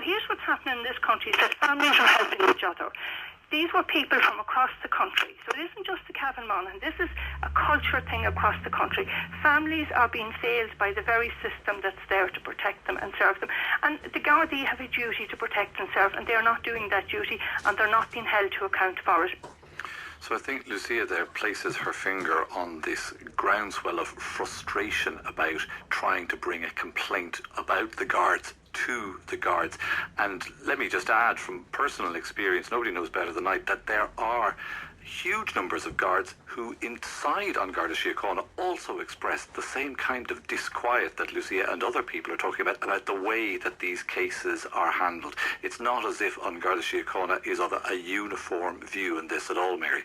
here's what's happening in this country, is that families are helping each other. These were people from across the country. So it isn't just the Cavan Monaghan. This is a culture thing across the country. Families are being failed by the very system that's there to protect them and serve them. And the Gardaí have a duty to protect and serve, and they're not doing that duty, and they're not being held to account for it. So I think Lucia there places her finger on this groundswell of frustration about trying to bring a complaint about the guards to the guards. And let me just add, from personal experience, nobody knows better than I, that there are huge numbers of guards who inside on Garda Síochána also express the same kind of disquiet that Lucia and other people are talking about the way that these cases are handled. It's not as if on Garda Síochána is of a uniform view in this at all, Mary.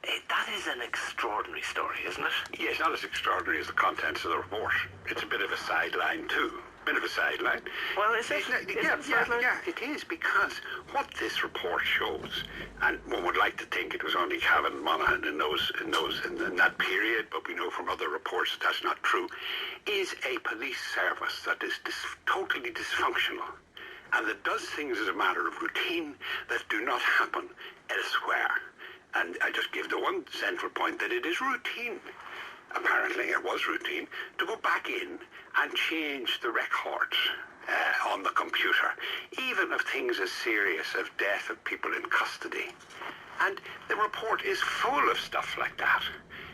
That is an extraordinary story, isn't it? Yes, not as extraordinary as the contents of the report. It's a bit of a sideline too. Bit of a sideline. Well, is it? Yeah, it is, because what this report shows, and one would like to think it was only Cavan Monaghan in that period, but we know from other reports that that's not true, is a police service that is totally dysfunctional, and that does things as a matter of routine that do not happen elsewhere. And I just give the one central point that it is routine. Apparently it was routine to go back in and change the records on the computer, even of things as serious as death of people in custody. And the report is full of stuff like that.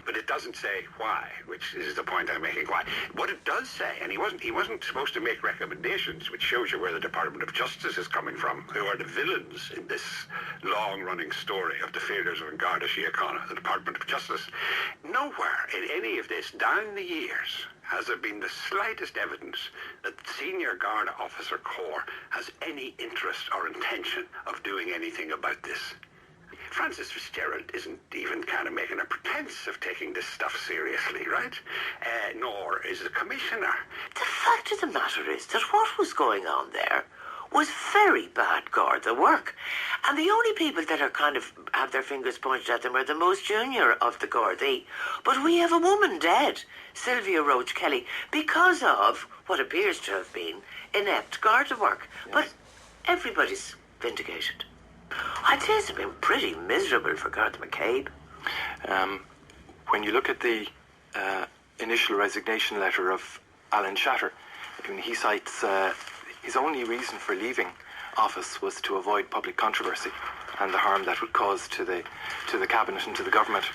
But it doesn't say why, which is the point I'm making. Why? What it does say, and he wasn't supposed to make recommendations, which shows you where the Department of Justice is coming from, who are the villains in this long-running story of the failures of Garda Síochána, the Department of Justice. Nowhere in any of this, down the years, has there been the slightest evidence that the senior Garda officer corps has any interest or intention of doing anything about this. Francis Fitzgerald isn't even kind of making a pretense of taking this stuff seriously, right? Nor is the commissioner. The fact of the matter is that what was going on there was very bad Garda work. And the only people that are kind of have their fingers pointed at them are the most junior of the Gardaí. But we have a woman dead, Sylvia Roach Kelly, because of what appears to have been inept Garda work. Yes. But everybody's vindicated. I'd say it's been pretty miserable for Garda McCabe. When you look at the initial resignation letter of Alan Shatter, he cites his only reason for leaving office was to avoid public controversy and the harm that would cause to the cabinet and to the government.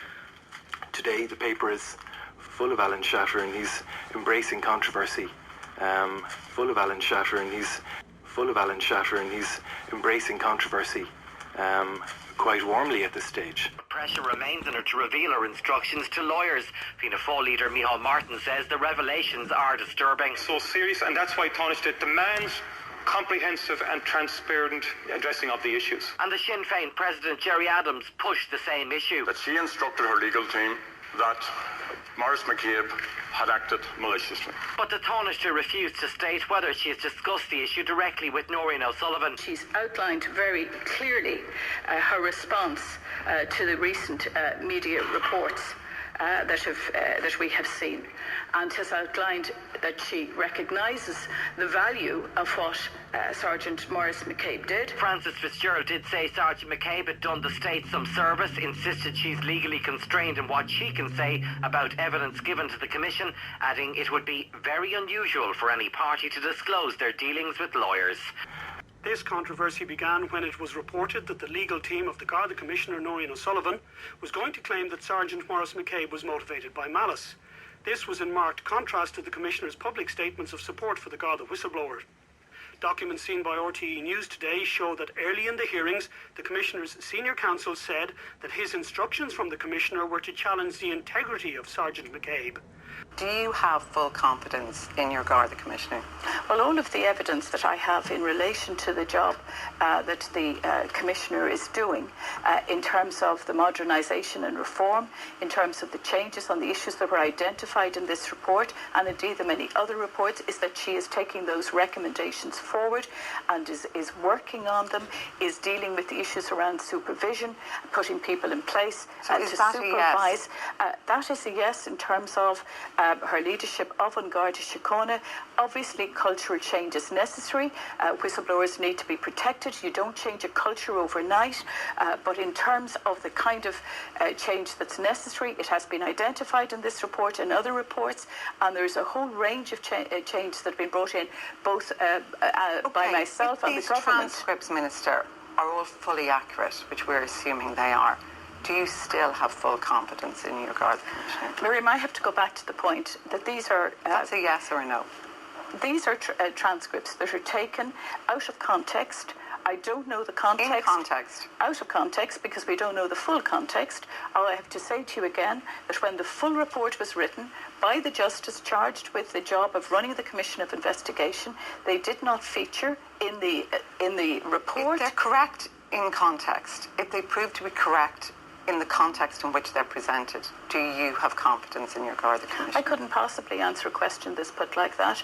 Today the paper is full of Alan Shatter and he's embracing controversy. Full of Alan Shatter and he's embracing controversy quite warmly at this stage. Pressure remains on her to reveal her instructions to lawyers. Fianna Fáil leader Micheál Martin says the revelations are disturbing. So serious, and that's why Taoiseach demands comprehensive and transparent addressing of the issues. And the Sinn Féin President Gerry Adams pushed the same issue. That she instructed her legal team that Maurice McCabe had acted maliciously. But the Taoiseach refused to state whether she has discussed the issue directly with Noreen O'Sullivan. She's outlined very clearly her response to the recent media reports that we have seen, and has outlined that she recognises the value of what Sergeant Maurice McCabe did. Francis Fitzgerald did say Sergeant McCabe had done the state some service, insisted she's legally constrained in what she can say about evidence given to the Commission, adding it would be very unusual for any party to disclose their dealings with lawyers. This controversy began when it was reported that the legal team of the Garda Commissioner Noreen O'Sullivan was going to claim that Sergeant Maurice McCabe was motivated by malice. This was in marked contrast to the Commissioner's public statements of support for the Garda whistleblower. Documents seen by RTE News today show that early in the hearings, the Commissioner's senior counsel said that his instructions from the Commissioner were to challenge the integrity of Sergeant McCabe. Do you have full confidence in your Garda Commissioner? Well, all of the evidence that I have in relation to the job that the Commissioner is doing in terms of the modernisation and reform, in terms of the changes on the issues that were identified in this report, and indeed the many other reports, is that she is taking those recommendations forward and is working on them, is dealing with the issues around supervision, putting people in place to supervise. That is a yes in terms of her leadership of An Garda Síochána. Obviously, cultural change is necessary. Whistleblowers need to be protected. You don't change a culture overnight, but in terms of the kind of change that's necessary, it has been identified in this report and other reports, and there's a whole range of changes that have been brought in, both by myself and the government. These transcripts, Minister, are all fully accurate, which we're assuming they are. Do you still have full confidence in your Garda Commissioner? Miriam, I have to go back to the point that these are... That's a yes or a no. These are transcripts that are taken out of context. I don't know the context. In context. Out of context, because we don't know the full context. I have to say to you again that when the full report was written by the Justice charged with the job of running the Commission of Investigation, they did not feature in the report. If they're correct in context, if they prove to be correct in the context in which they're presented, do you have confidence in your Garda Commissioner? I couldn't possibly answer a question that's put like that.